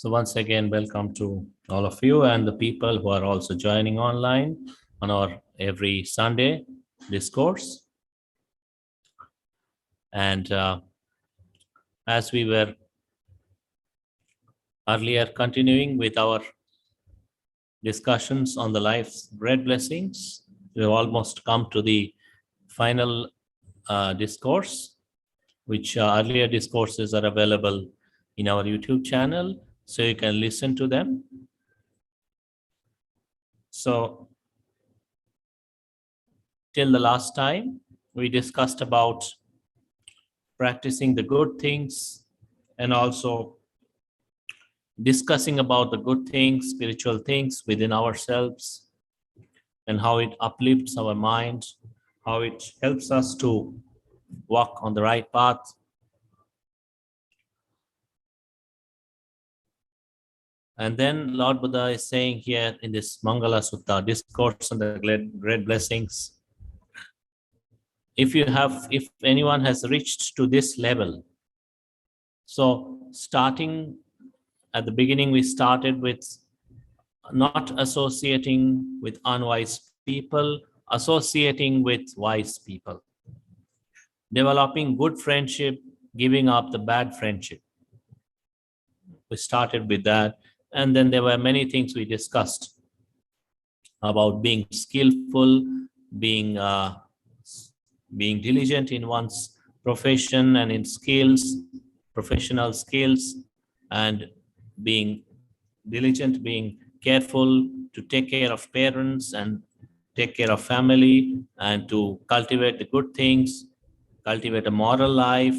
So once again, welcome to all of you and the people who are also joining online on our every Sunday discourse. And as we were earlier continuing with our discussions on the life's bread blessings, we've almost come to the final discourse, which earlier discourses are available in our YouTube channel, so you can listen to them. So till the last time, we discussed about practicing the good things and also discussing about the good things, spiritual things within ourselves, and how it uplifts our mind, how it helps us to walk on the right path. And then Lord Buddha is saying here in this Mangala Sutta, Discourse on the Great Blessings, if anyone has reached to this level, so starting at the beginning, we started with not associating with unwise people, associating with wise people, developing good friendship, giving up the bad friendship. We started with that. And then there were many things we discussed about being skillful, being diligent in one's profession and in skills, professional skills, and being diligent, being careful to take care of parents and take care of family and to cultivate the good things, cultivate a moral life,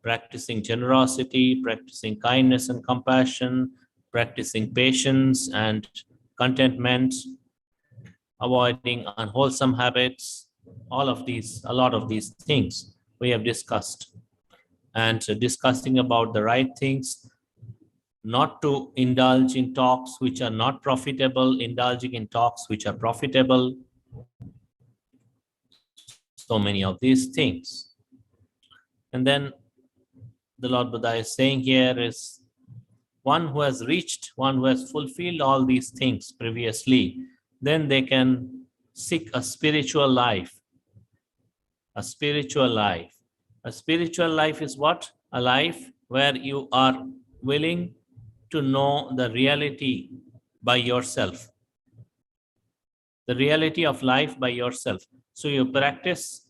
practicing generosity, practicing kindness and compassion, practicing patience and contentment, avoiding unwholesome habits, all of these, a lot of these things we have discussed. And discussing about the right things, not to indulge in talks which are not profitable, indulging in talks which are profitable, so many of these things. And then the Lord Buddha is saying here is, one who has reached, one who has fulfilled all these things previously, then they can seek a spiritual life. A spiritual life. A spiritual life is what? A life where you are willing to know the reality by yourself. The reality of life by yourself. So you practice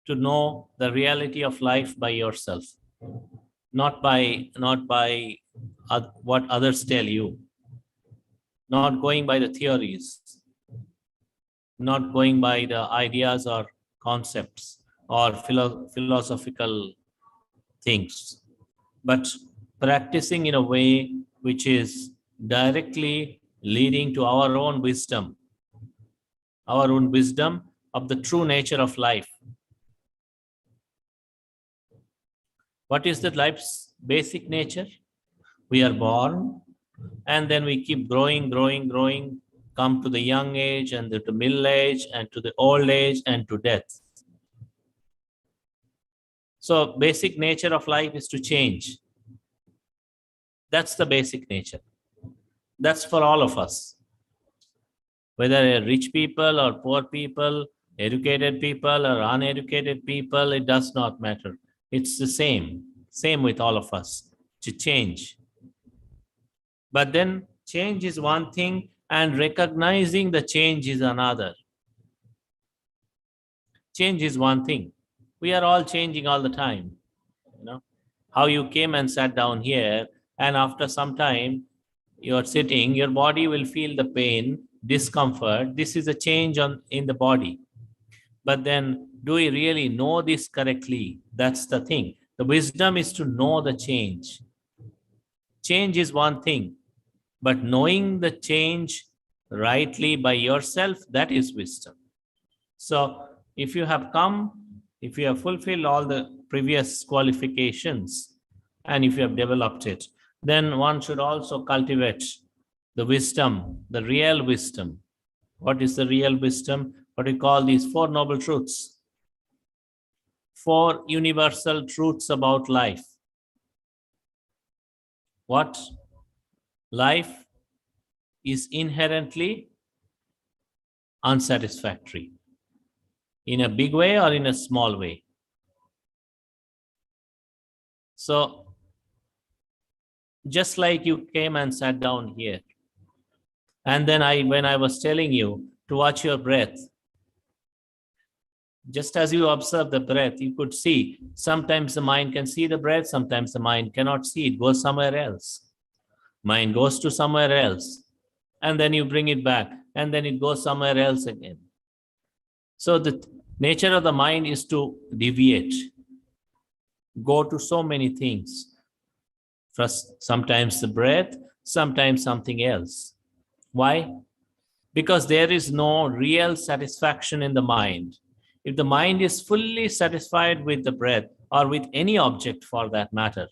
to know the reality of life by yourself. Not by what others tell you, not going by the theories, not going by the ideas or concepts or philosophical things, but practicing in a way which is directly leading to our own wisdom of the true nature of life. What is the life's basic nature? We are born, and then we keep growing, come to the young age, and to the middle age, and to the old age, and to death. So basic nature of life is to change. That's the basic nature. That's for all of us. Whether rich people or poor people, educated people or uneducated people, it does not matter. It's the same with all of us, to change. But then change is one thing and recognizing the change is another. Change is one thing. We are all changing all the time. You know, how you came and sat down here, and after some time you're sitting, your body will feel the pain, discomfort. This is a change in the body. But then, do we really know this correctly? That's the thing. The wisdom is to know the change. Change is one thing, but knowing the change rightly by yourself, that is wisdom. So if you have fulfilled all the previous qualifications, and if you have developed it, then one should also cultivate the wisdom, the real wisdom. What is the real wisdom? What we call these Four Noble Truths. 4 universal truths about life. What life is inherently unsatisfactory, in a big way or in a small way. So, just like you came and sat down here, and then when I was telling you to watch your breath, just as you observe the breath, you could see sometimes the mind can see the breath, sometimes the mind cannot see, it goes somewhere else. Mind goes to somewhere else, and then you bring it back, and then it goes somewhere else again. So the nature of the mind is to deviate, go to so many things. First, sometimes the breath, sometimes something else. Why? Because there is no real satisfaction in the mind. If the mind is fully satisfied with the breath, or with any object for that matter,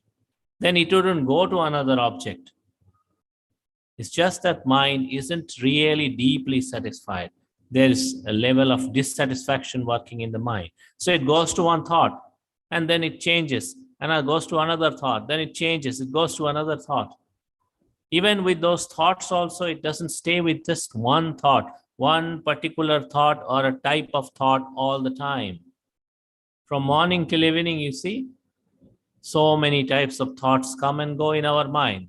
then it wouldn't go to another object. It's just that mind isn't really deeply satisfied. There is a level of dissatisfaction working in the mind. So it goes to one thought, and then it changes, and it goes to another thought, then it changes, it goes to another thought. Even with those thoughts also, it doesn't stay with just one thought, one particular thought or a type of thought all the time. From morning till evening, you see, so many types of thoughts come and go in our mind,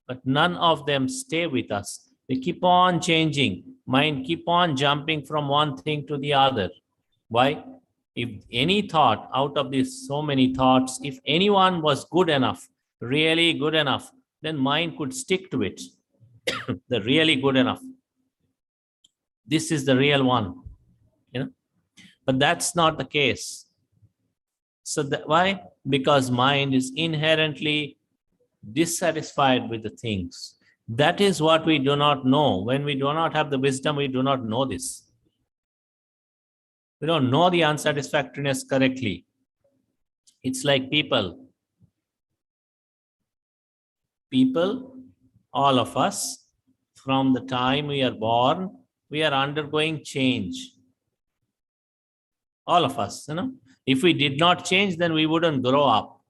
but none of them stay with us. They keep on changing. Mind keep on jumping from one thing to the other. Why? If any thought out of these so many thoughts, if anyone was good enough, really good enough, then mind could stick to it. The really good enough. This is the real one. But that's not the case. So why? Because mind is inherently dissatisfied with the things. That is what we do not know. When we do not have the wisdom, we do not know this. We don't know the unsatisfactoriness correctly. It's like people. People, all of us, from the time we are born, we are undergoing change. All of us, If we did not change, then we wouldn't grow up.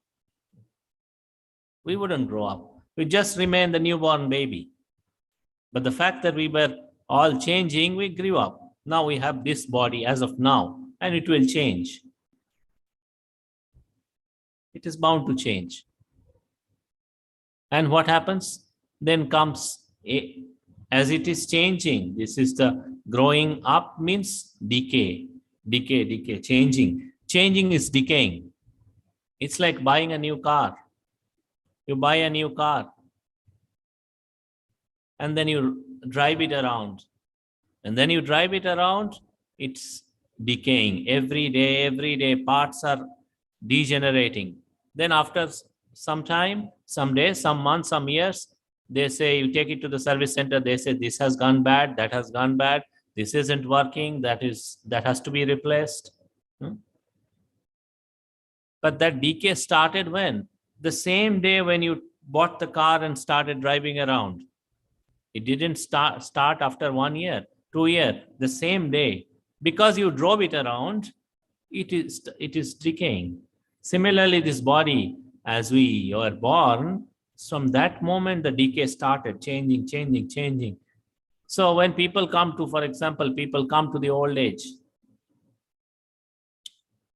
We wouldn't grow up. We just remain the newborn baby. But the fact that we were all changing, we grew up. Now we have this body as of now, and it will change. It is bound to change. And what happens? Then comes, as it is changing, this is the growing up means decay, changing. Changing is decaying. It's like buying a new car. You buy a new car, and then you drive it around. And then you drive it around, it's decaying. Every day, parts are degenerating. Then after some time, some days, some months, some years, they say, you take it to the service center, they say, this has gone bad, that has gone bad, this isn't working, that has to be replaced. But that decay started when? The same day when you bought the car and started driving around. It didn't start after 1 year, 2 years, the same day. Because you drove it around, it is decaying. Similarly, this body, as we are born, from that moment the decay started, changing. So when people come to, for example, people come to the old age.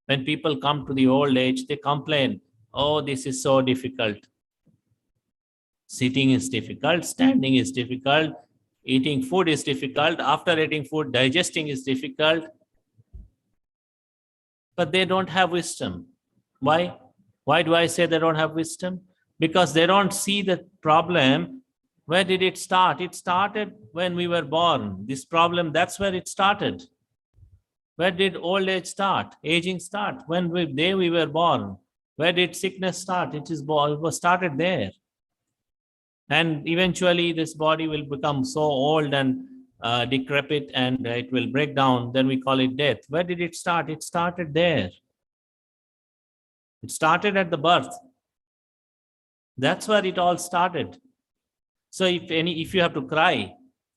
When people come to the old age, they complain, oh, this is so difficult. Sitting is difficult, standing is difficult, eating food is difficult, after eating food, digesting is difficult. But they don't have wisdom. Why? Why do I say they don't have wisdom? Because they don't see the problem. Where did it start? It started when we were born. This problem, that's where it started. Where did old age start? Aging start? When we were born. Where did sickness start? It was started there. And eventually this body will become so old and decrepit, and it will break down. Then we call it death. Where did it start? It started there. It started at the birth. That's where it all started. So if you have to cry,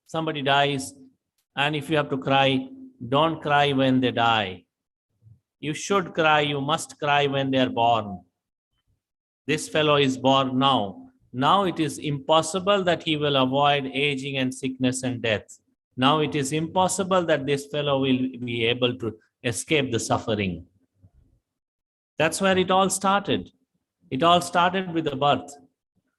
somebody dies, and if you have to cry, don't cry when they die. You should cry, you must cry when they are born. This fellow is born now. Now it is impossible that he will avoid aging and sickness and death. Now it is impossible that this fellow will be able to escape the suffering. That's where it all started. It all started with the birth.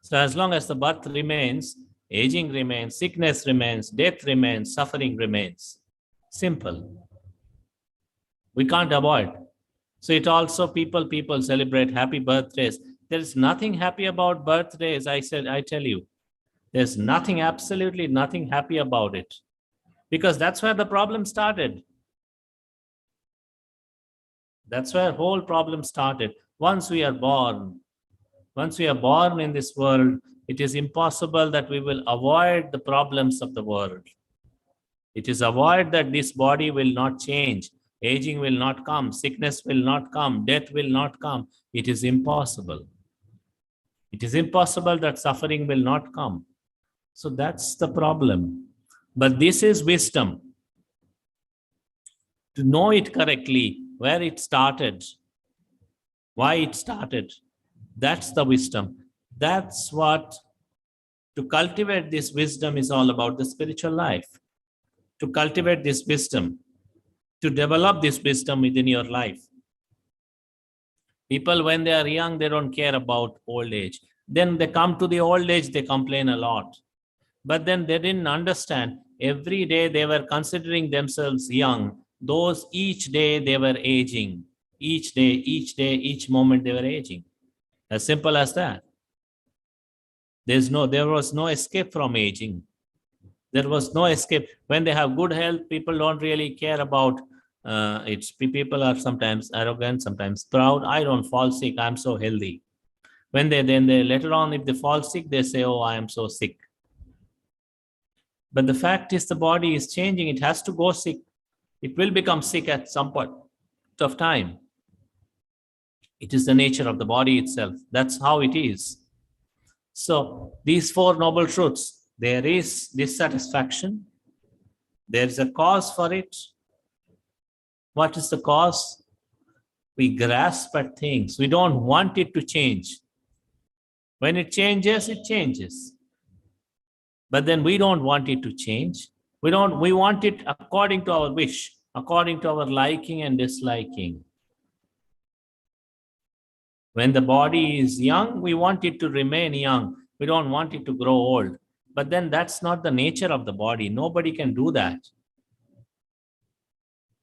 So as long as the birth remains, aging remains, sickness remains, death remains, suffering remains. Simple. We can't avoid. So it also, people celebrate happy birthdays. There is nothing happy about birthdays. I tell you, there's nothing, absolutely nothing happy about it. Because that's where the problem started. That's where whole problem started. Once we are born in this world, it is impossible that we will avoid the problems of the world. It is avoid that this body will not change. Aging will not come. Sickness will not come. Death will not come. It is impossible. It is impossible that suffering will not come. So that's the problem. But this is wisdom. To know it correctly, where it started, why it started, that's the wisdom. That's what, to cultivate this wisdom is all about, the spiritual life. To cultivate this wisdom, to develop this wisdom within your life. People, when they are young, they don't care about old age. Then they come to the old age, they complain a lot. But then they didn't understand. Every day they were considering themselves young. Those each day they were aging. Each day, each moment they were aging. As simple as that. There was no escape from aging. There was no escape. When they have good health, people don't really care about it. People are sometimes arrogant, sometimes proud. I don't fall sick. I'm so healthy. When they later on, if they fall sick, they say, oh, I am so sick. But the fact is, the body is changing. It has to go sick. It will become sick at some point of time. It is the nature of the body itself. That's how it is. So these four noble truths, there is dissatisfaction. There is a cause for it. What is the cause? We grasp at things. We don't want it to change. When it changes, it changes. But then we don't want it to change. We want it according to our wish, according to our liking and disliking. When the body is young, we want it to remain young. We don't want it to grow old. But then that's not the nature of the body. Nobody can do that.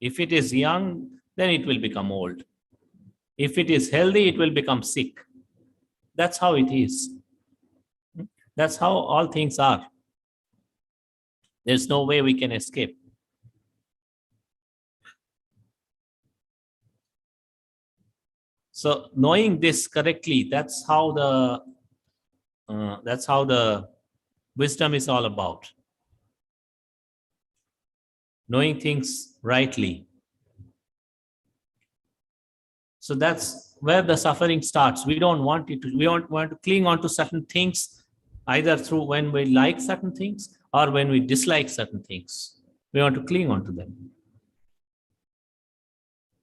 If it is young, then it will become old. If it is healthy, it will become sick. That's how it is. That's how all things are. There's no way we can escape. So knowing this correctly, that's how the wisdom is all about. Knowing things rightly. So that's where the suffering starts. We don't want it to. We don't want to cling on to certain things, either through when we like certain things or when we dislike certain things. We want to cling on to them.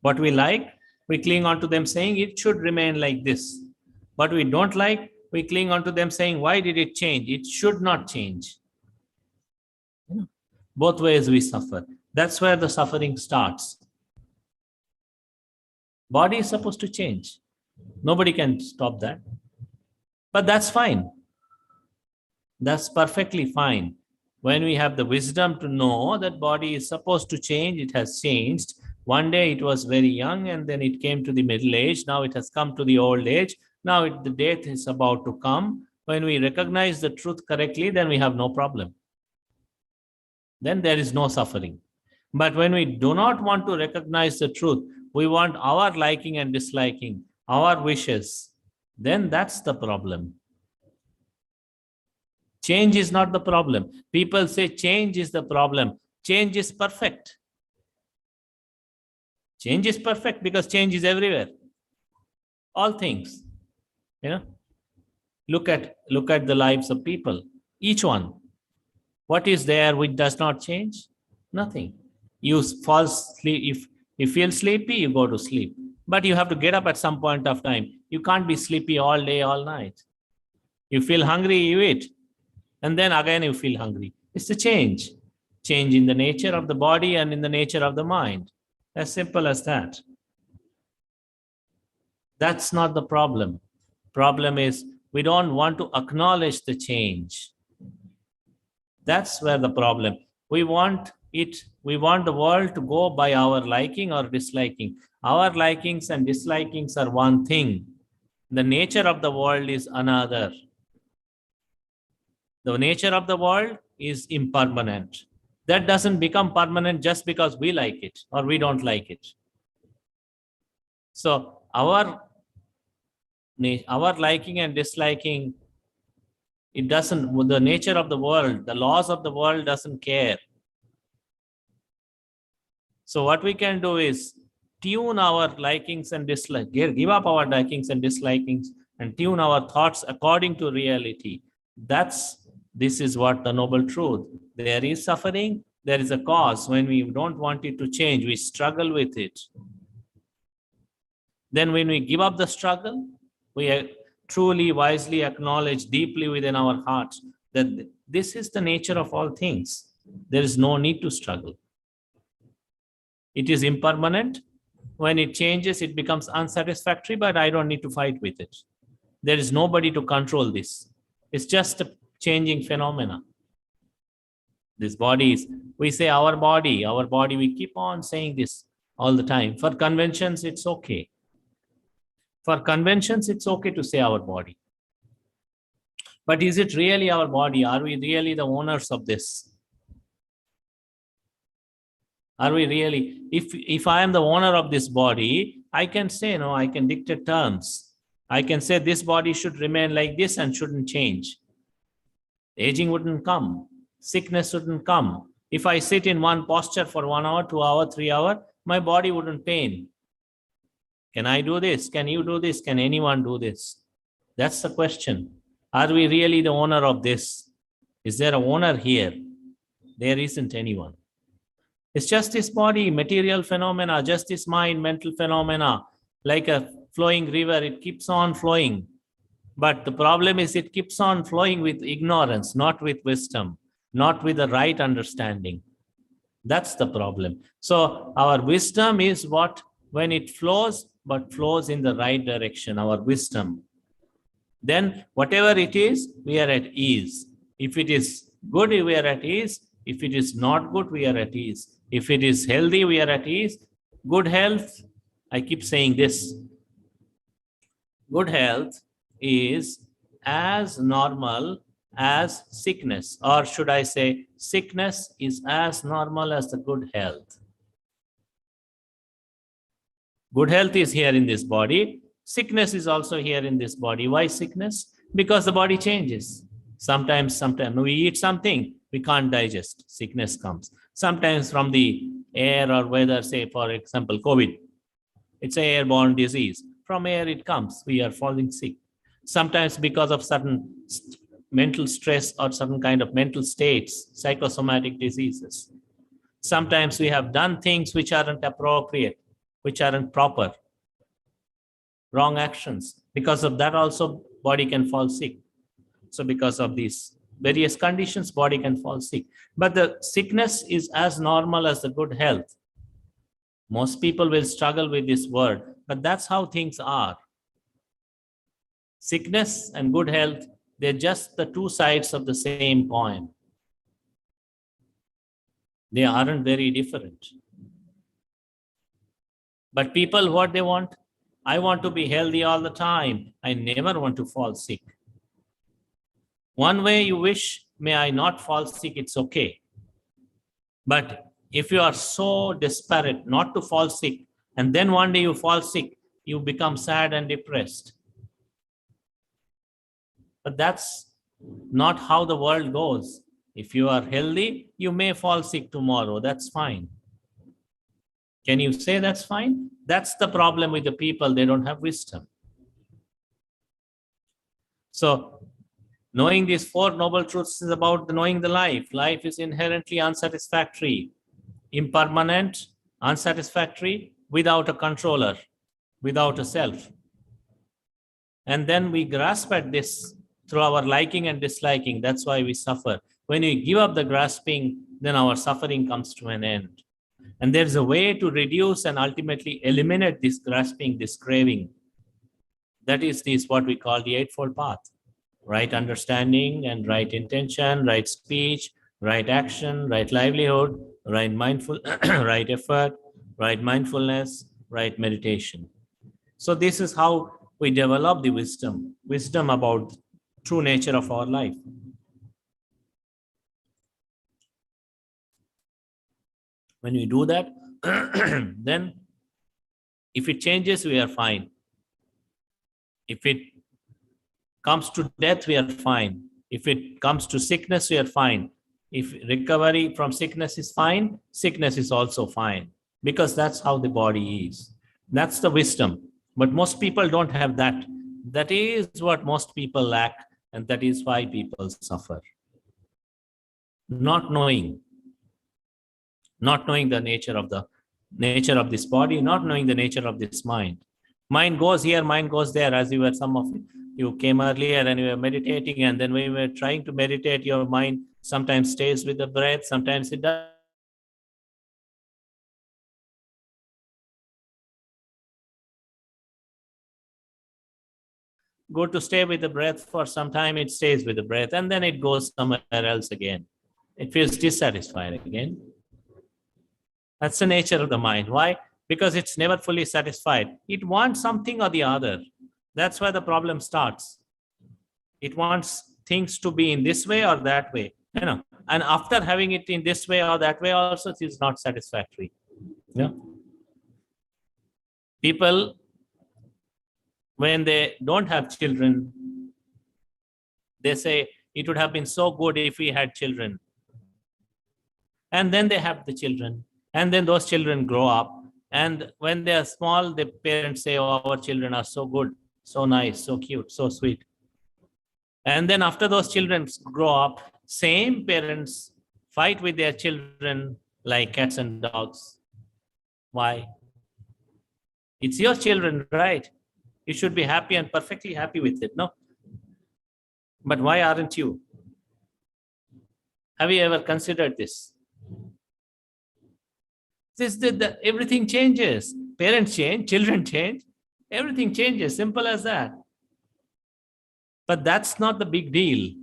What we like, we cling on to them saying it should remain like this. What we don't like, we cling on to them saying, why did it change? It should not change. Both ways we suffer. That's where the suffering starts. Body is supposed to change. Nobody can stop that. But that's fine. That's perfectly fine. When we have the wisdom to know that body is supposed to change, it has changed. One day it was very young and then it came to the middle age. Now it has come to the old age. Now the death is about to come. When we recognize the truth correctly, then we have no problem. Then there is no suffering. But when we do not want to recognize the truth, we want our liking and disliking, our wishes, then that's the problem. Change is not the problem. People say change is the problem. Change is perfect. Change is perfect because change is everywhere. All things. Look at the lives of people. Each one. What is there which does not change? Nothing. You fall asleep. If you feel sleepy, you go to sleep. But you have to get up at some point of time. You can't be sleepy all day, all night. You feel hungry, you eat. And then again you feel hungry. It's a change. Change in the nature of the body and in the nature of the mind. As simple as that. That's not the problem. Problem is we don't want to acknowledge the change. That's where the problem. We want the world to go by our liking or disliking. Our likings and dislikings are one thing. The nature of the world is another. The nature of the world is impermanent. That doesn't become permanent just because we like it or we don't like it. So our liking and disliking, it doesn't, the nature of the world, the laws of the world doesn't care. So what we can do is tune our likings and dislikes, give up our likings and dislikings and tune our thoughts according to reality. This is what the noble truth. There is suffering, there is a cause. When we don't want it to change, we struggle with it. Then when we give up the struggle, we truly, wisely acknowledge deeply within our hearts that this is the nature of all things. There is no need to struggle. It is impermanent. When it changes, it becomes unsatisfactory, but I don't need to fight with it. There is nobody to control this. It's just a changing phenomena. This body is, we say our body, we keep on saying this all the time. For conventions, it's okay. For conventions, it's okay to say our body. But is it really our body? Are we really the owners of this? Are we really? If I am the owner of this body, I can say, no, I can dictate terms. I can say this body should remain like this and shouldn't change. Aging wouldn't come. Sickness wouldn't come. If I sit in one posture for 1 hour, 2 hours, 3 hours, my body wouldn't pain. Can I do this? Can you do this? Can anyone do this? That's the question. Are we really the owner of this? Is there an owner here? There isn't anyone. It's just this body, material phenomena, just this mind, mental phenomena. Like a flowing river, it keeps on flowing. But the problem is it keeps on flowing with ignorance, not with wisdom, not with the right understanding. That's the problem. So our wisdom is what, when it flows, but flows in the right direction, our wisdom. Then whatever it is, we are at ease. If it is good, we are at ease. If it is not good, we are at ease. If it is healthy, we are at ease. Good health, I keep saying this. Good health is as normal as sickness, or should I say, sickness is as normal as the good health. Good health is here in this body. Sickness is also here in this body. Why sickness? Because the body changes. Sometimes we eat something, we can't digest. Sickness comes. Sometimes from the air or weather, say for example, COVID. It's an airborne disease. From air it comes. We are falling sick. Sometimes because of certain mental stress or certain kind of mental states, psychosomatic diseases. Sometimes we have done things which aren't appropriate, which aren't proper. Wrong actions. Because of that also, body can fall sick. So because of these various conditions, body can fall sick. But the sickness is as normal as the good health. Most people will struggle with this word, but that's how things are. Sickness and good health, they're just the two sides of the same coin. They aren't very different. But people, what they want? I want to be healthy all the time. I never want to fall sick. One way you wish, may I not fall sick, it's okay. But if you are so desperate not to fall sick, and then one day you fall sick, you become sad and depressed. But that's not how the world goes. If you are healthy, you may fall sick tomorrow. That's fine. Can you say that's fine? That's the problem with the people. They don't have wisdom. So, knowing these four noble truths is about knowing the life. Life is inherently unsatisfactory, impermanent, unsatisfactory, without a controller, without a self. And then we grasp at this through our liking and disliking. That's why we suffer. When we give up the grasping, then our suffering comes to an end. And there's a way to reduce and ultimately eliminate this grasping, this craving. That is this what we call the Eightfold Path. Right understanding and right intention, right speech, right action, right livelihood, right mindful, right effort, right mindfulness, right meditation. So this is how we develop the wisdom about true nature of our life. When we do that, then if it changes, we are fine. If it comes to death, we are fine. If it comes to sickness, we are fine. If recovery from sickness is fine, sickness is also fine, because that's how the body is. That's the wisdom. But most people don't have that. That is what most people lack, and that is why people suffer. Not knowing the nature of this body, not knowing the nature of this mind. Mind goes here, mind goes there. As you were, some of you came earlier and you were meditating, and then when you were trying to meditate, your mind sometimes stays with the breath, sometimes it does. Go to stay with the breath for some time, it stays with the breath, and then it goes somewhere else again. It feels dissatisfied again. That's the nature of the mind. Why? Because it's never fully satisfied. It wants something or the other. That's where the problem starts. It wants things to be in this way or that way. And after having it in this way or that way also, it is not satisfactory. Yeah. People, when they don't have children, they say, it would have been so good if we had children. And then they have the children. And then those children grow up. And when they are small, the parents say, oh, our children are so good, so nice, so cute, so sweet. And then after those children grow up, same parents fight with their children like cats and dogs. Why? It's your children, right? You should be happy and perfectly happy with it, no? But why aren't you? Have you ever considered this? Everything changes. Parents change, children change, everything changes. Simple as that. But that's not the big deal.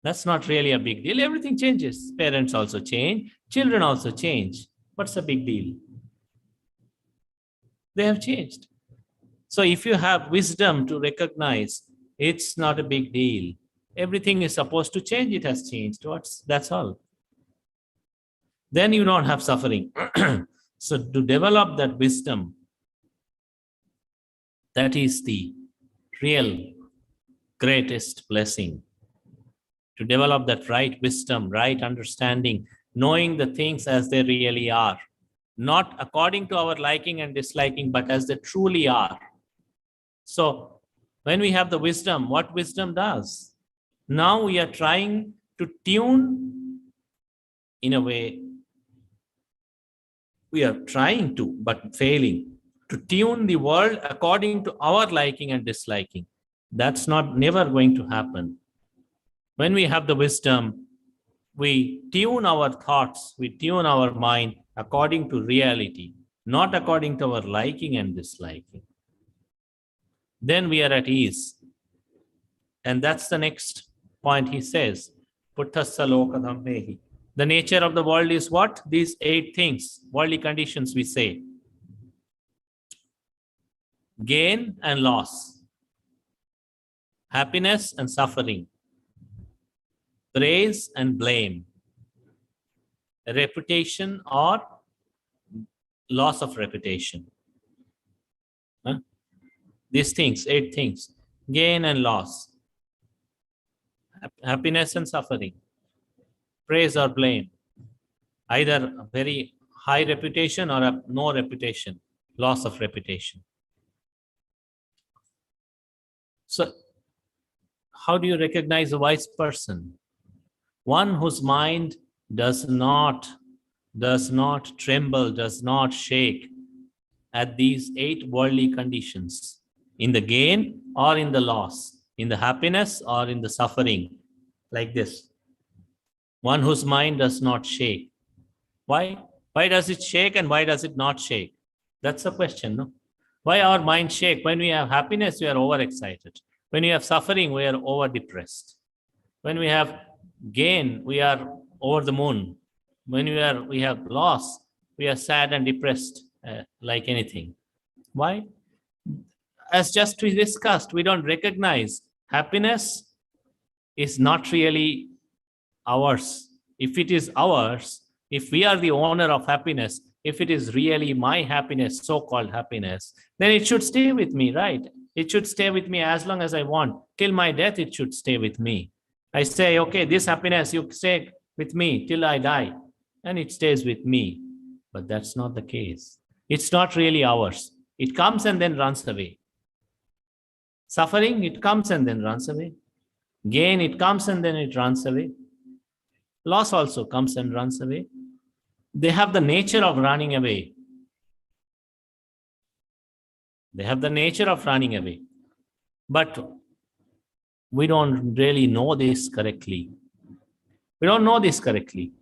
That's not really a big deal. Everything changes. Parents also change, children also change. What's the big deal? They have changed. So if you have wisdom to recognize, it's not a big deal. Everything is supposed to change, it has changed. That's all. Then you don't have suffering. So to develop that wisdom, that is the real greatest blessing. To develop that right wisdom, right understanding, knowing the things as they really are, not according to our liking and disliking, but as they truly are. So when we have the wisdom, what wisdom does? Now we are trying to tune, in a way, we are trying to, but failing, to tune the world according to our liking and disliking. That's never going to happen. When we have the wisdom, we tune our thoughts, we tune our mind according to reality, not according to our liking and disliking. Then we are at ease. And that's the next point he says. Puttassa loka dhammehi. The nature of the world is what? These 8 things, worldly conditions we say. Gain and loss. Happiness and suffering. Praise and blame. Reputation or loss of reputation. These things, 8 things. Gain and loss. Happiness and suffering. Praise or blame. Either a very high reputation or a no reputation. Loss of reputation. So, how do you recognize a wise person? One whose mind does not tremble, does not shake at these 8 worldly conditions. in the gain or in the loss, in the happiness or in the suffering, like this. One whose mind does not shake. Why? Why does it shake and why does it not shake? That's the question, no? Why our mind shake? When we have happiness, we are overexcited. When we have suffering, we are over-depressed. When we have gain, we are over the moon. When we have loss, we are sad and depressed, like anything. Why? As just we discussed, we don't recognize happiness is not really ours. If it is ours, if we are the owner of happiness, if it is really my happiness, so-called happiness, then it should stay with me, right? It should stay with me as long as I want. Till my death, it should stay with me. I say, okay, this happiness, you stay with me till I die, and it stays with me. But that's not the case. It's not really ours. It comes and then runs away. Suffering, it comes and then runs away. Gain, it comes and then it runs away. Loss also comes and runs away. They have the nature of running away. They have the nature of running away. But we don't really know this correctly. We don't know this correctly.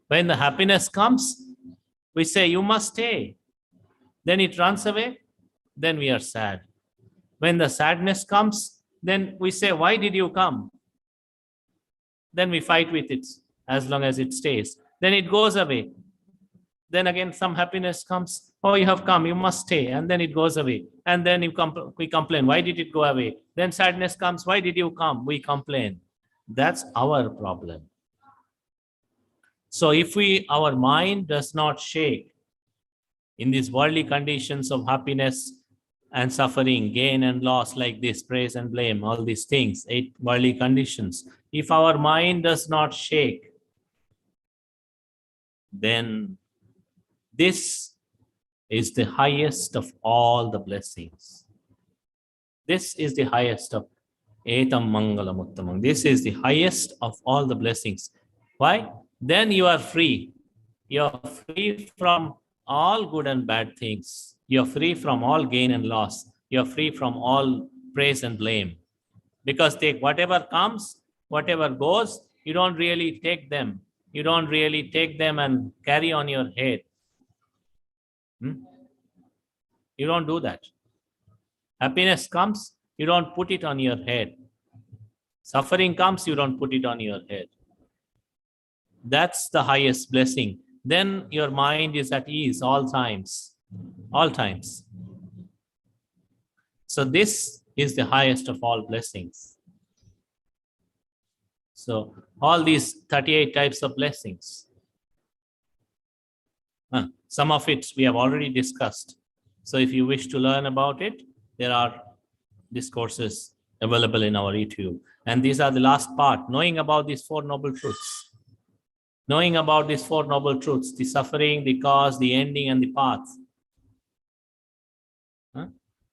When the happiness comes, we say, you must stay. Then it runs away. Then we are sad. When the sadness comes, then we say, why did you come? Then we fight with it as long as it stays. Then it goes away. Then again, some happiness comes. Oh, you have come, you must stay. And then it goes away. And then we complain. Why did it go away? Then sadness comes. Why did you come? We complain. That's our problem. So if our mind does not shake in these worldly conditions of happiness and suffering, gain and loss, like this, praise and blame, all these things, 8 worldly conditions. If our mind does not shake, then this is the highest of all the blessings. This is the highest of Etam Mangalam Uttamam. This is the highest of all the blessings. Why? Then you are free. You are free from all good and bad things. You are free from all gain and loss. You are free from all praise and blame. Because whatever comes, whatever goes, you don't really take them. You don't really take them and carry on your head. You don't do that. Happiness comes, you don't put it on your head. Suffering comes, you don't put it on your head. That's the highest blessing. Then your mind is at ease all times. All times. So this is the highest of all blessings. So all these 38 types of blessings. Some of it we have already discussed. So if you wish to learn about it, there are discourses available in our YouTube. And these are the last part, knowing about these 4 noble truths. Knowing about these 4 noble truths, the suffering, the cause, the ending, and the path.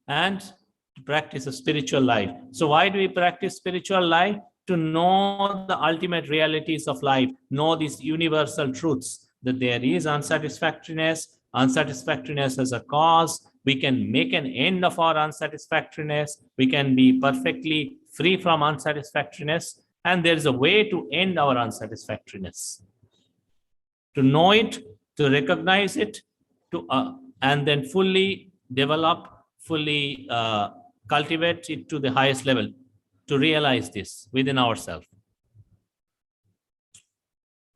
And to practice a spiritual life. So why do we practice spiritual life? To know the ultimate realities of life, know these universal truths, that there is unsatisfactoriness, unsatisfactoriness as a cause. We can make an end of our unsatisfactoriness. We can be perfectly free from unsatisfactoriness. And there is a way to end our unsatisfactoriness. To know it, to recognize it, and then fully develop, fully cultivate it to the highest level, to realize this within ourselves.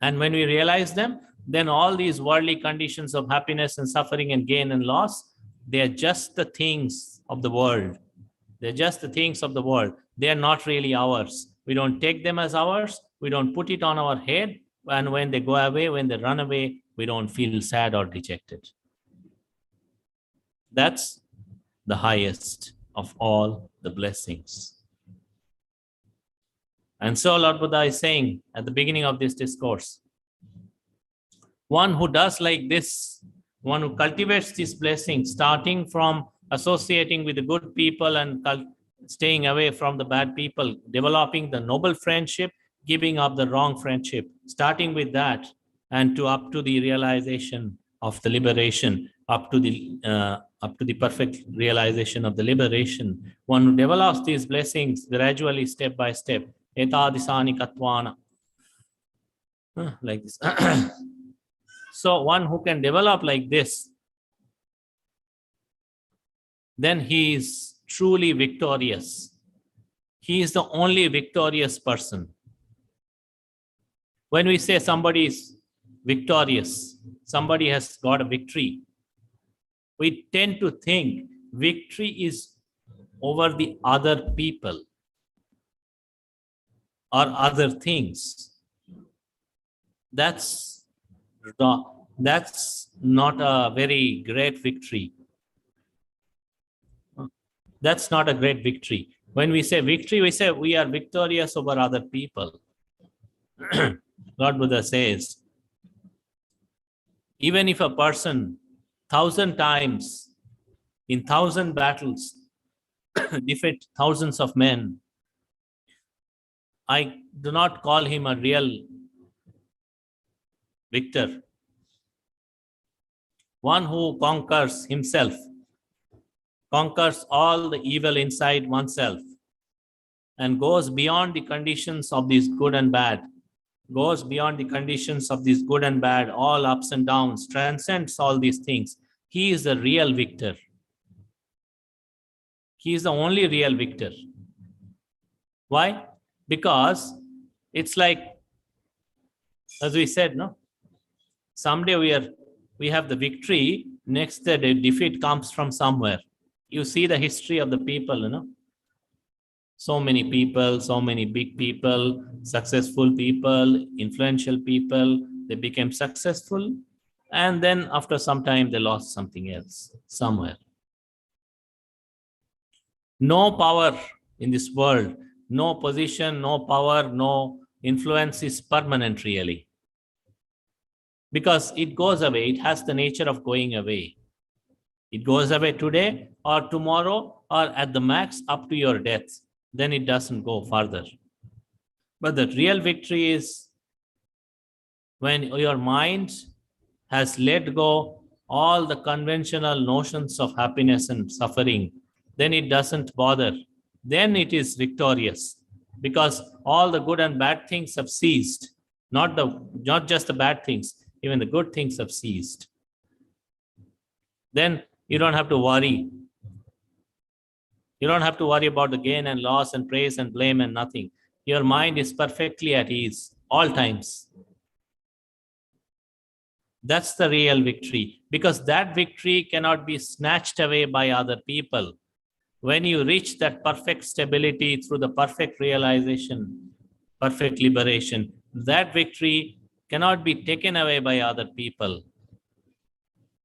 And when we realize them, then all these worldly conditions of happiness and suffering and gain and loss, they are just the things of the world. They're just the things of the world. They are not really ours. We don't take them as ours. We don't put it on our head. And when they go away, when they run away, we don't feel sad or dejected. That's the highest of all the blessings. And so Lord Buddha is saying at the beginning of this discourse, one who does like this, one who cultivates these blessings, starting from associating with the good people and staying away from the bad people, developing the noble friendship, giving up the wrong friendship, starting with that and up to the realization of the liberation up to the perfect realization of the liberation. One who develops these blessings gradually, step by step, etadisani katwana, like this. So one who can develop like this, then he is truly victorious. He is the only victorious person. When we say somebody is victorious, somebody has got a victory, we tend to think victory is over the other people or other things. That's not a very great victory. That's not a great victory. When we say victory, we say we are victorious over other people. Lord Buddha says, even if a person 1,000 times in 1,000 battles defeat thousands of men, I do not call him a real victor. One who conquers himself, conquers all the evil inside oneself, and goes beyond the conditions of this good and bad, goes beyond the conditions of this good and bad, all ups and downs, transcends all these things. He is the real victor. He is the only real victor. Why? Because it's like, as we said, no? Someday we have the victory, next the defeat comes from somewhere. You see the history of the people, you know. So many people, so many big people, successful people, influential people, they became successful, and then after some time they lost something else somewhere. No power in this world, no position, no power, no influence is permanent really. Because it goes away, it has the nature of going away. It goes away today or tomorrow or at the max up to your death. Then it doesn't go further. But the real victory is when your mind has let go all the conventional notions of happiness and suffering, then it doesn't bother. Then it is victorious because all the good and bad things have ceased. Not just the bad things, even the good things have ceased. Then you don't have to worry. You don't have to worry about the gain and loss and praise and blame and nothing. Your mind is perfectly at ease all times. That's the real victory, because that victory cannot be snatched away by other people. When you reach that perfect stability through the perfect realization, perfect liberation, that victory cannot be taken away by other people.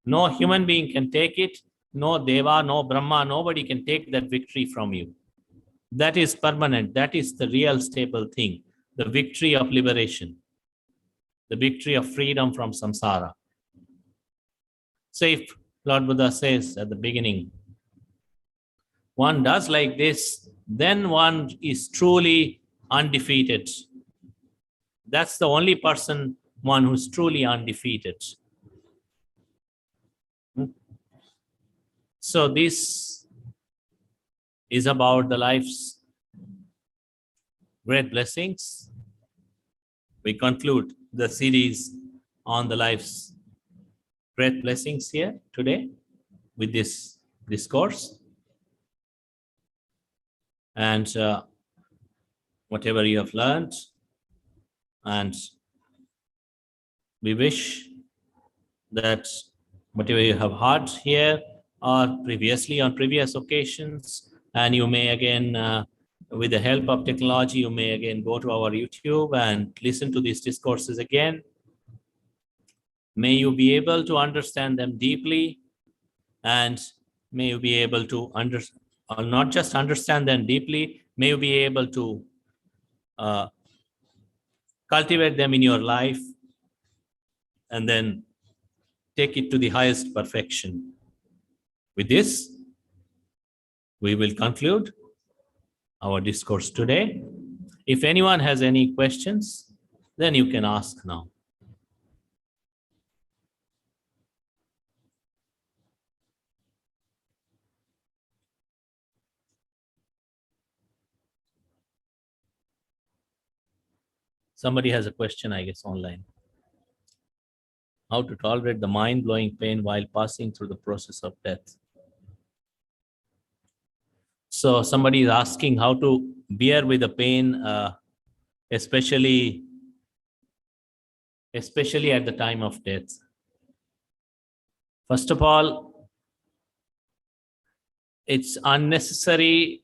No human being can take it. No Deva, no Brahma, nobody can take that victory from you. That is permanent. That is the real stable thing. The victory of liberation. The victory of freedom from samsara. So if Lord Buddha says at the beginning, one does like this, then one is truly undefeated. That's the only person, one who's truly undefeated. So this is about the life's great blessings. We conclude the series on the life's great blessings here today with this discourse. And whatever you have learned, and we wish that whatever you have heard here or previously on previous occasions, and you may again, with the help of technology, you may again go to our YouTube and listen to these discourses again. May you be able to understand them deeply, and may you be able to not just understand them deeply, may you be able to cultivate them in your life and then take it to the highest perfection. With this, we will conclude our discourse today. If anyone has any questions, then you can ask now. Somebody has a question, I guess, online. How to tolerate the mind-blowing pain while passing through the process of death. So somebody is asking how to bear with the pain, especially at the time of death. First of all, it's unnecessary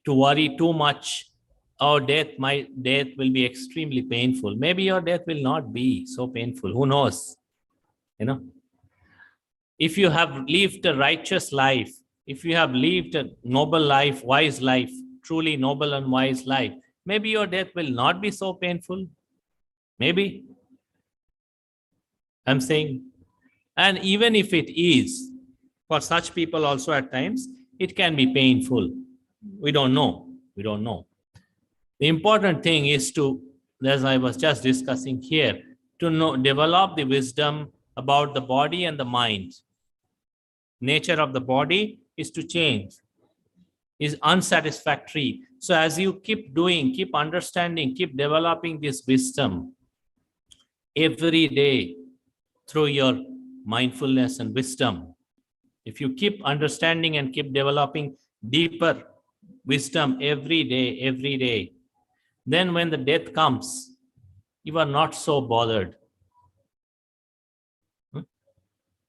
to worry too much. Oh, my death will be extremely painful. Maybe your death will not be so painful. Who knows? If you have lived a righteous life, if you have lived a noble life, wise life, truly noble and wise life, maybe your death will not be so painful. Maybe. I'm saying, and even if it is, for such people also at times, it can be painful. We don't know. We don't know. The important thing is to, as I was just discussing here, to develop the wisdom about the body and the mind. Nature of the body is to change, is unsatisfactory. So as you keep doing, keep understanding, keep developing this wisdom every day through your mindfulness and wisdom, if you keep understanding and keep developing deeper wisdom every day, then when the death comes, you are not so bothered.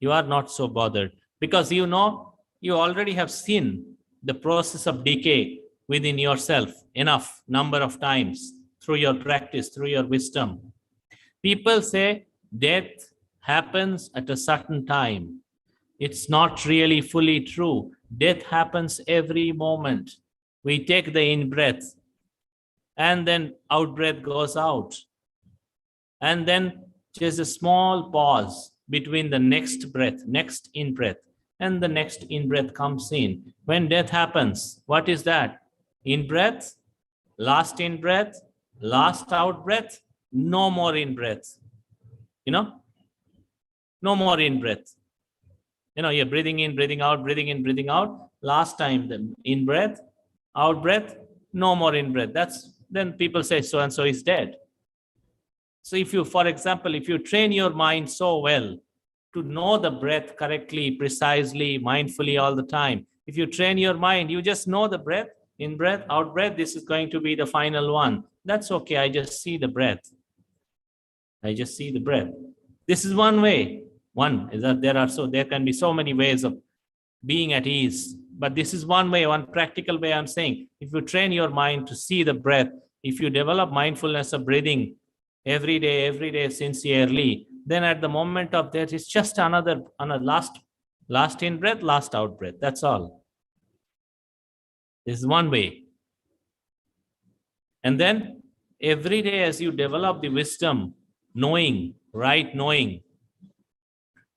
You are not so bothered because you already have seen the process of decay within yourself enough number of times through your practice, through your wisdom. People say death happens at a certain time. It's not really fully true. Death happens every moment. We take the in-breath and then out-breath goes out. And then there's a small pause between the next breath, next in-breath, and the next in-breath comes in. When death happens, what is that? In-breath, last in-breath, last out-breath, no more in-breath. No more in-breath. You're breathing in, breathing out, breathing in, breathing out. Last time, the in-breath, out-breath, no more in-breath. Then people say so-and-so is dead. So if you, for example, if you train your mind so well to know the breath correctly, precisely, mindfully all the time, if you train your mind, you just know the breath, in-breath, out-breath, this is going to be the final one. That's okay, I just see the breath. I just see the breath. This is one way. One is that there can be so many ways of being at ease. But this is one way, one practical way I'm saying. If you train your mind to see the breath, if you develop mindfulness of breathing every day sincerely, then at the moment of death, it's just another last in breath, last out breath. That's all. This is one way. And then every day as you develop the wisdom, knowing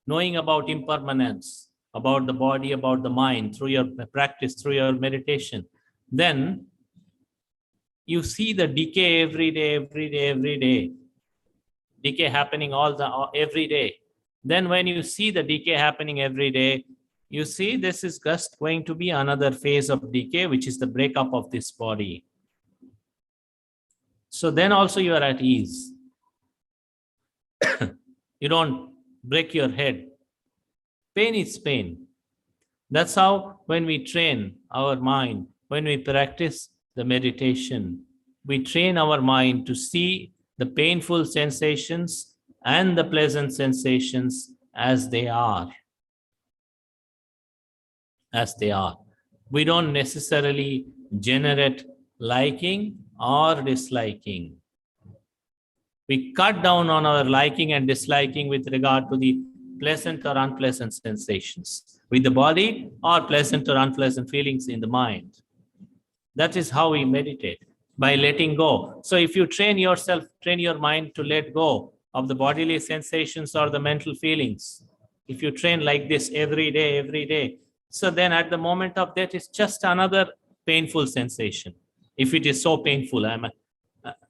about impermanence, about the body, about the mind, through your practice, through your meditation, then you see the decay every day. Decay happening every day. Then when you see the decay happening every day, you see this is just going to be another phase of decay, which is the breakup of this body. So then also you are at ease. You don't break your head. Pain is pain. That's how when we train our mind, when we practice the meditation, we train our mind to see the painful sensations and the pleasant sensations as they are. As they are. We don't necessarily generate liking or disliking. We cut down on our liking and disliking with regard to the pleasant or unpleasant sensations with the body or pleasant or unpleasant feelings in the mind. That is how we meditate, by letting go. So if you train your mind to let go of the bodily sensations or the mental feelings, if you train like this every day, so then at the moment of death, it's just another painful sensation. If it is so painful,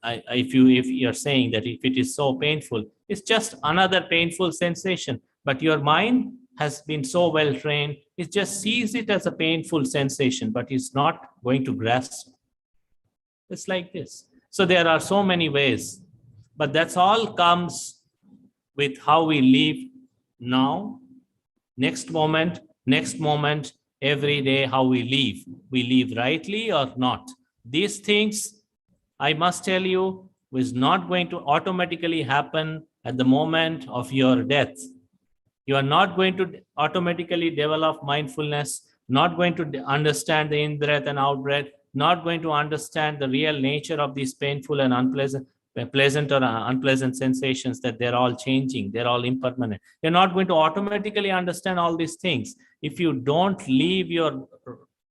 if you're saying that if it is so painful, it's just another painful sensation. But your mind has been so well trained, it just sees it as a painful sensation, but it's not going to grasp. It's like this. So there are so many ways But that's all comes with how we live now, next moment, every day, how we live. We live rightly or not. These things, I must tell you, is not going to automatically happen at the moment of your death. You are not going to automatically develop mindfulness, not going to understand the in-breath and out-breath, not going to understand the real nature of these painful and pleasant or unpleasant sensations, that they're all changing, they're all impermanent. You're not going to automatically understand all these things if you don't live your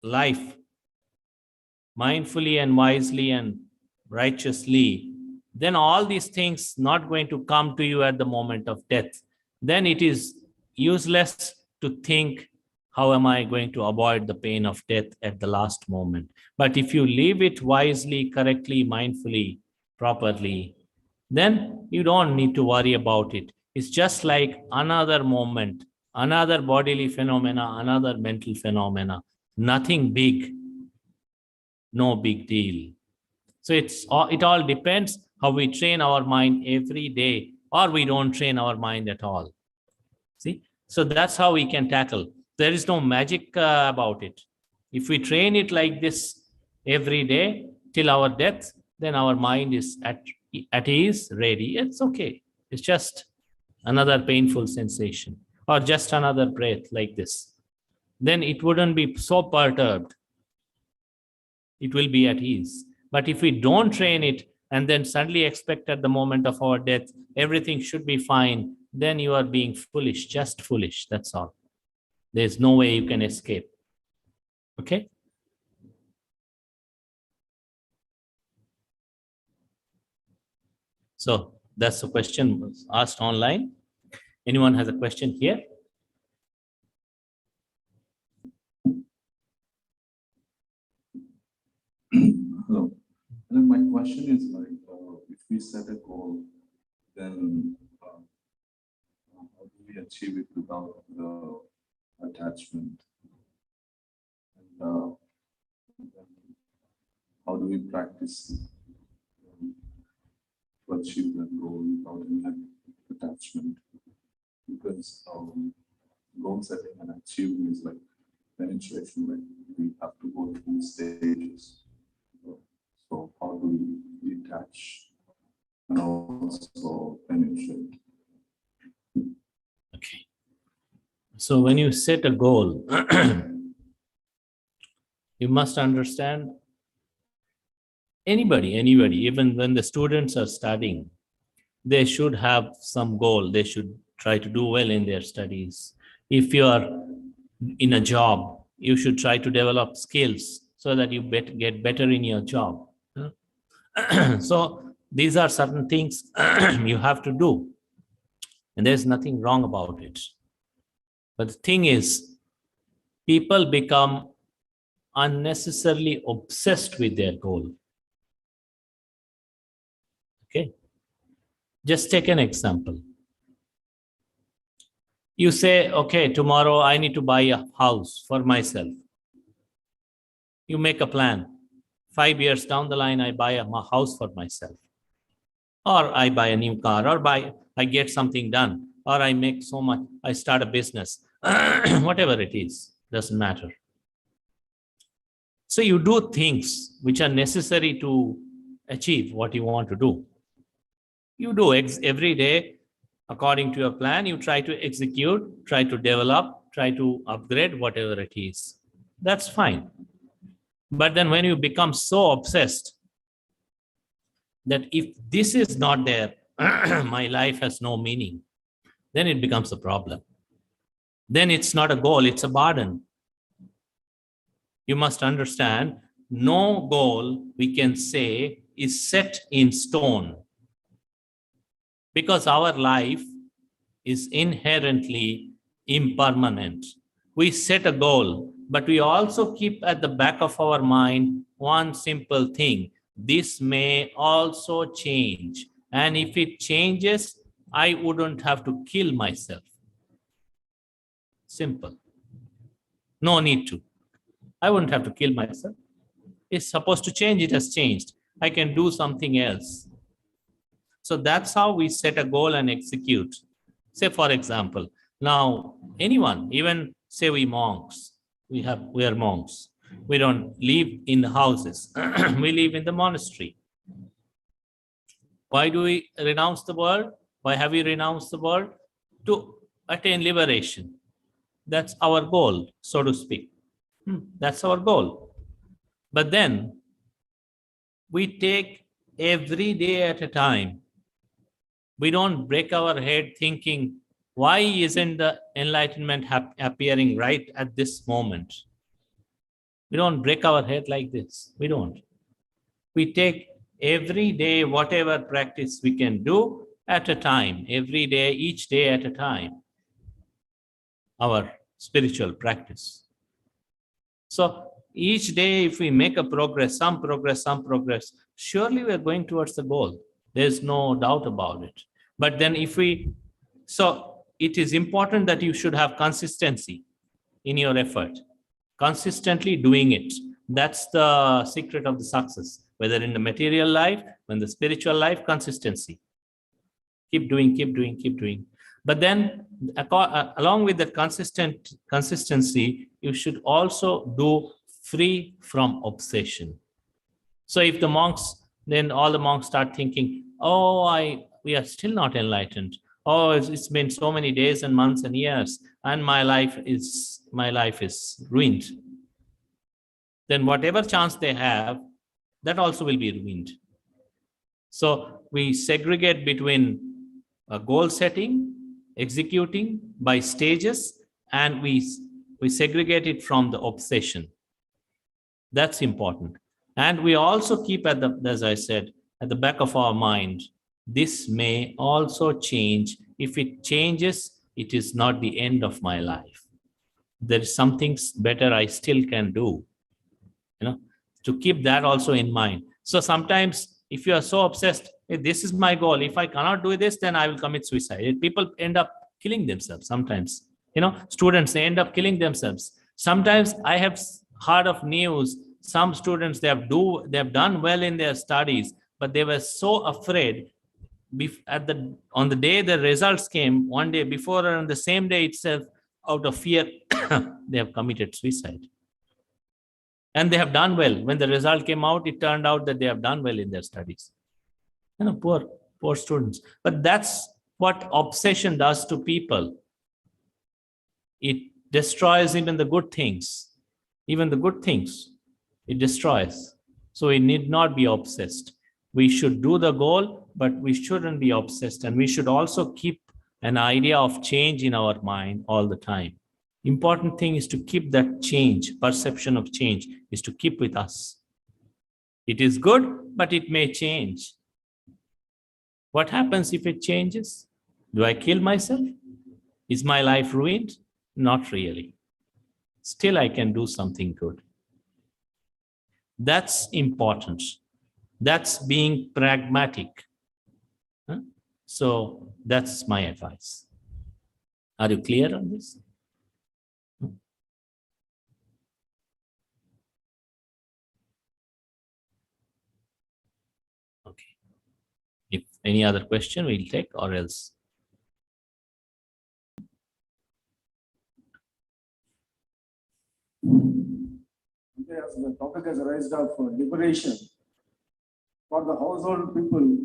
life mindfully and wisely and righteously. Then all these things not going to come to you at the moment of death. Then it is useless to think, how am I going to avoid the pain of death at the last moment? But if you live it wisely, correctly, mindfully, properly, then you don't need to worry about it. It's just like another moment, another bodily phenomena, another mental phenomena. Nothing big, no big deal. So it all depends how we train our mind every day, or we don't train our mind at all. See? So that's how we can tackle. There is no magic about it. If we train it like this every day till our death, then our mind is at ease, ready. It's okay. It's just another painful sensation or just another breath like this. Then it wouldn't be so perturbed. It will be at ease. But if we don't train it and then suddenly expect at the moment of our death, everything should be fine, then you are being foolish, just foolish. That's all. There's no way you can escape. Okay? So that's the question was asked online. Anyone has a question here? Hello. And then my question is like, if we set a goal, then how do we achieve it without the attachment? And how do we practice to achieve that goal without any attachment? Because goal setting and achievement is like penetration, like we have to go through stages. So how do we detach and also penetrate? Okay. So when you set a goal, you must understand anybody, even when the students are studying, they should have some goal. They should try to do well in their studies. If you are in a job, you should try to develop skills so that you get better in your job. So these are certain things you have to do, and there's nothing wrong about it. But the thing is, people become unnecessarily obsessed with their goal. Okay? Just take an example. You say, okay, tomorrow I need to buy a house for myself. You make a plan. 5 years down the line, I buy a house for myself. Or I buy a new car, or I get something done, or I make so much, I start a business. Whatever it is, doesn't matter. So you do things which are necessary to achieve what you want to do. You do every day according to your plan. You try to execute, try to develop, try to upgrade, whatever it is. That's fine. But then when you become so obsessed that if this is not there, my life has no meaning, then it becomes a problem. Then it's not a goal, it's a burden. You must understand, no goal, we can say, is set in stone. Because our life is inherently impermanent. We set a goal, but we also keep at the back of our mind one simple thing: this may also change. And if it changes, I wouldn't have to kill myself. Simple. No need to. I wouldn't have to kill myself. It's supposed to change, it has changed. I can do something else. So that's how we set a goal and execute. Say, for example, now anyone, even say we monks, we are monks. We don't live in the houses. We live in the monastery. Why do we renounce the world? Why have we renounced the world? To attain liberation. That's our goal, so to speak. That's our goal. But then we take every day at a time. We don't break our head thinking, why isn't the enlightenment appearing right at this moment? We don't break our head like this. We don't. We take every day whatever practice we can do at a time, every day, each day at a time, our spiritual practice. So each day, if we make a progress, some progress, surely we are going towards the goal. There's no doubt about it. But then so it is important that you should have consistency in your effort, consistently doing it. That's the secret of the success, whether in the material life, when the spiritual life, consistency. Keep doing. But then along with that consistency, you should also do free from obsession. So if the monks, then all the monks start thinking, oh, we are still not enlightened. Oh, it's been so many days and months and years, and my life is ruined. Then whatever chance they have, that also will be ruined. So we segregate between goal setting, executing by stages, and we segregate it from the obsession. That's important. And we also keep as I said, at the back of our mind, this may also change. If it changes, it is not the end of my life. There is something better I still can do. To keep that also in mind. So sometimes if you are so obsessed, hey, this is my goal. If I cannot do this, then I will commit suicide. People end up killing themselves sometimes. Students, they end up killing themselves. Sometimes I have heard of news, some students, they have done well in their studies, but they were so afraid on the day the results came, one day before or on the same day itself, out of fear, they have committed suicide. And they have done well. When the result came out, it turned out that they have done well in their studies. Poor students. But that's what obsession does to people. It destroys even the good things. Even the good things, it destroys. So we need not be obsessed. We should do the goal, but we shouldn't be obsessed. And we should also keep an idea of change in our mind all the time. Important thing is to keep that change, perception of change, is to keep with us. It is good, but it may change. What happens if it changes? Do I kill myself? Is my life ruined? Not really. Still, I can do something good. That's important. That's being pragmatic. So that's my advice. Are you clear on this? Okay. If any other question, we'll take, or else. As the topic has raised up for liberation for the household people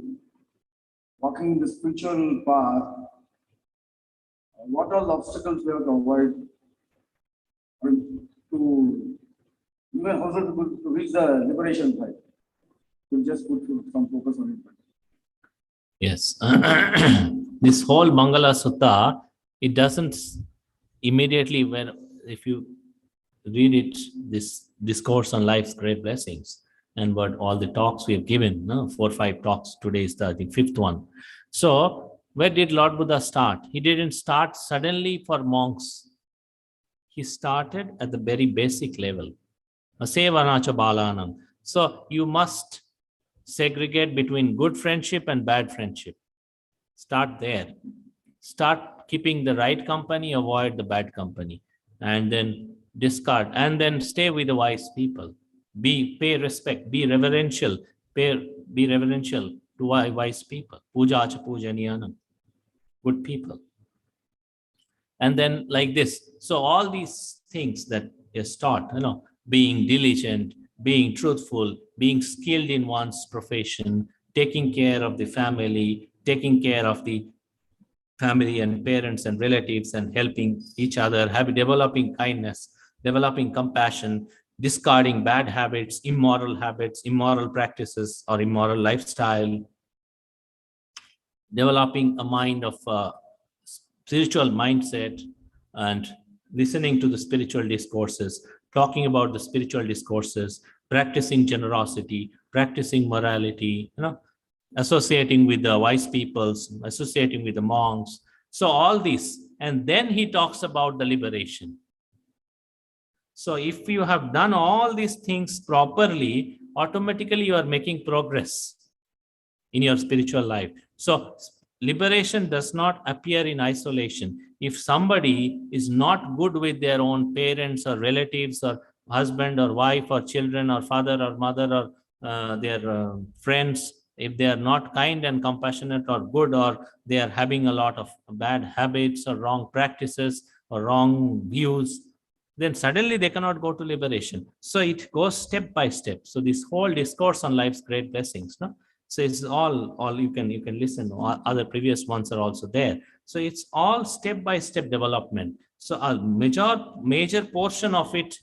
walking the spiritual path. What are the obstacles we have to avoid to even household people to reach the liberation side? We'll just put some focus on it. Yes. This whole Mangala Sutta, it doesn't immediately, if you read it, this Discourse on Life's Great Blessings, and what all the talks we have given, 4 or 5 talks, today is the 5th one. So where did Lord Buddha start? He didn't start suddenly for monks. He started at the very basic level. Asevanacha balanam. So you must segregate between good friendship and bad friendship. Start there. Start keeping the right company, avoid the bad company, and then discard, and then stay with the wise people. Pay respect, be reverential, be reverential to wise people. Puja cha pujaniyana, good people. And then like this. So all these things that is taught, being diligent, being truthful, being skilled in one's profession, taking care of the family, taking care of the family and parents and relatives, and helping each other, developing kindness, developing compassion, discarding bad habits, immoral practices, or immoral lifestyle, developing a mind of spiritual mindset, and listening to the spiritual discourses, talking about the spiritual discourses, practicing generosity, practicing morality, associating with the wise peoples, associating with the monks. So all this, and then he talks about the liberation. So if you have done all these things properly, automatically you are making progress in your spiritual life. So liberation does not appear in isolation. If somebody is not good with their own parents or relatives or husband or wife or children or father or mother or their friends, if they are not kind and compassionate or good, or they are having a lot of bad habits or wrong practices or wrong views, then suddenly they cannot go to liberation. So it goes step by step. So this whole discourse on life's great blessings, so it's all you can listen. Other previous ones are also there. So it's all step by step development. So a major portion of it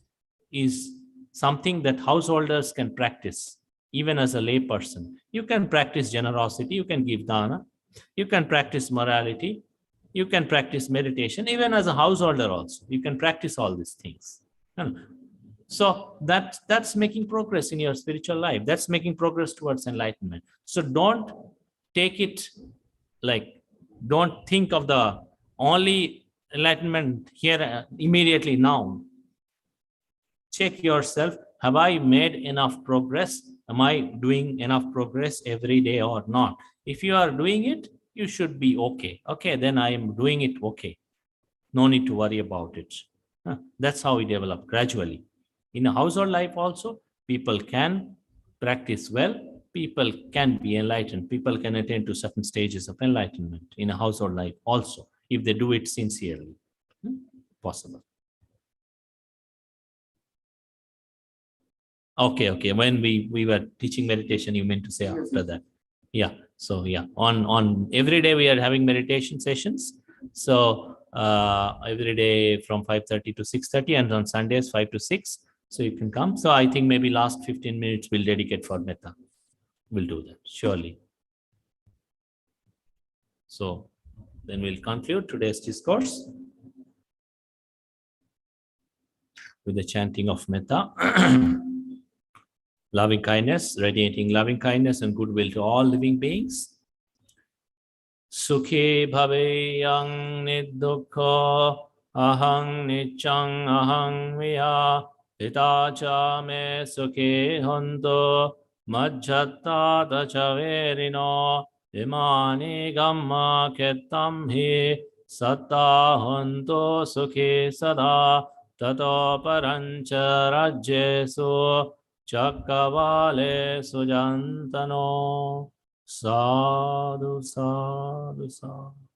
is something that householders can practice, even as a lay person. You can practice generosity, you can give dana, you can practice morality, you can practice meditation, even as a householder also. You can practice all these things. So that's making progress in your spiritual life. That's making progress towards enlightenment. So don't take it like, don't think of the only enlightenment here immediately now. Check yourself. Have I made enough progress? Am I doing enough progress every day or not? If you are doing it, you should be okay. Okay, then I am doing it okay. No need to worry about it. That's how we develop gradually. In a household life also, people can practice well, people can be enlightened, people can attain to certain stages of enlightenment in a household life also, if they do it sincerely. Possible. Okay. When we were teaching meditation, you meant to say after that. Yeah. So yeah, on every day we are having meditation sessions. So every day from 5:30 to 6:30, and on Sundays 5 to 6. So you can come. So I think maybe last 15 minutes we'll dedicate for metta. We'll do that, surely. So then we'll conclude today's discourse with the chanting of metta. Loving kindness, radiating loving kindness and goodwill to all living beings. Sukhi bhaveyang niddukha ahang nichang ahang viya hita cha me sukhi honto majjhatta dacha verino imani gamma kettam hi satta honto sukhi sada tato parancha rajyesu Chakavale Sujantano Sadhu Sadhu Sadhu.